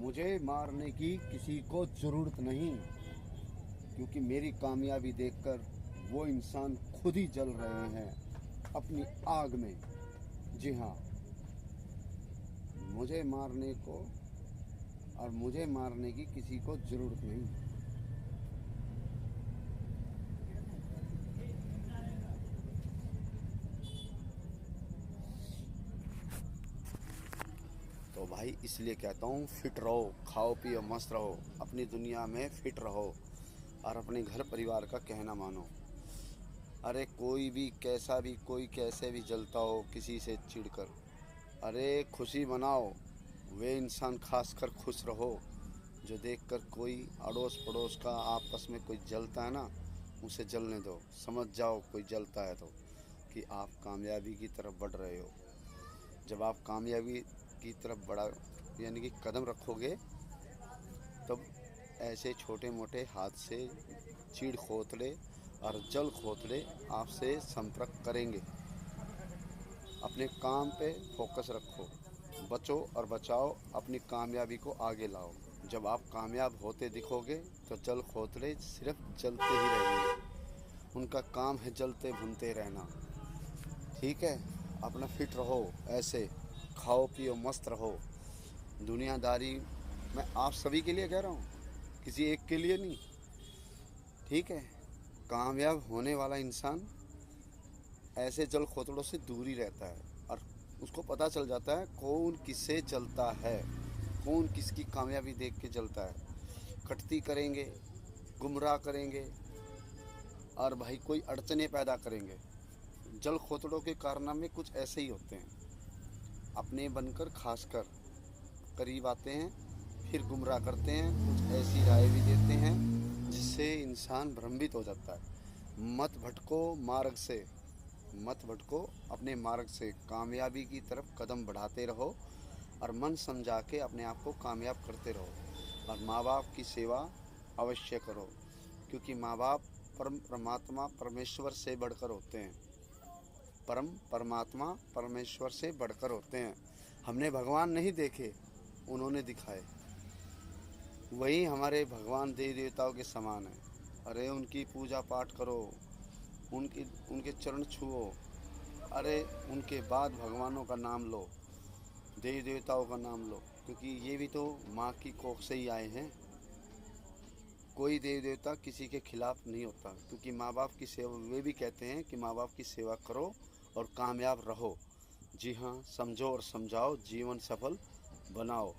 मुझे मारने की किसी को ज़रूरत नहीं, क्योंकि मेरी कामयाबी देखकर वो इंसान खुद ही जल रहे हैं अपनी आग में। जी हाँ, मुझे मारने को और मुझे मारने की किसी को ज़रूरत नहीं। तो भाई इसलिए कहता हूँ, फिट रहो, खाओ पियो मस्त रहो, अपनी दुनिया में फिट रहो और अपने घर परिवार का कहना मानो। अरे कोई भी कैसा भी, कोई कैसे भी जलता हो किसी से चिढ़कर, अरे खुशी मनाओ। वे इंसान खासकर खुश रहो जो देखकर कोई अड़ोस पड़ोस का आपस में कोई जलता है ना, उसे जलने दो। समझ जाओ कोई जलता है तो कि आप कामयाबी की तरफ बढ़ रहे हो। जब आप कामयाबी की तरफ बढ़ा यानी कि कदम रखोगे, तब ऐसे छोटे मोटे हादसे, चीड़ खोतले और जल खोतले आपसे संपर्क करेंगे। अपने काम पे फोकस रखो, बचो और बचाओ, अपनी कामयाबी को आगे लाओ। जब आप कामयाब होते दिखोगे तो जल खोतले सिर्फ जलते ही रहेंगे, उनका काम है जलते भुनते रहना। ठीक है, अपना फिट रहो, ऐसे खाओ पियो मस्त रहो। दुनियादारी मैं आप सभी के लिए कह रहा हूँ, किसी एक के लिए नहीं। ठीक है, कामयाब होने वाला इंसान ऐसे जल खोतड़ों से दूर ही रहता है और उसको पता चल जाता है कौन किससे जलता है, कौन किसकी कामयाबी देख के जलता है। कटती करेंगे, गुमराह करेंगे और भाई कोई अड़चने पैदा करेंगे। जल खोतड़ों के कारनामे कुछ ऐसे ही होते हैं, अपने बनकर खासकर करीब आते हैं, फिर गुमराह करते हैं, कुछ ऐसी राय भी देते हैं जिससे इंसान भ्रमित हो जाता है। मत भटको मार्ग से, मत भटको अपने मार्ग से, कामयाबी की तरफ कदम बढ़ाते रहो और मन समझा के अपने आप को कामयाब करते रहो। और माँ बाप की सेवा अवश्य करो, क्योंकि माँ बाप परम परमात्मा परमेश्वर से बढ़कर होते हैं। परम परमात्मा परमेश्वर से बढ़कर होते हैं। हमने भगवान नहीं देखे, उन्होंने दिखाए। वही हमारे भगवान देवी देवताओं के समान है। अरे उनकी पूजा पाठ करो, उनकी उनके चरण छुओ। अरे उनके बाद भगवानों का नाम लो, देवी देवताओं का नाम लो, क्योंकि ये भी तो माँ की कोख से ही आए हैं। कोई देवी देवता किसी के खिलाफ नहीं होता, क्योंकि माँ बाप की सेवा, वे भी कहते हैं कि माँ बाप की सेवा करो और कामयाब रहो। जी हाँ, समझो और समझाओ, जीवन सफल बनाओ।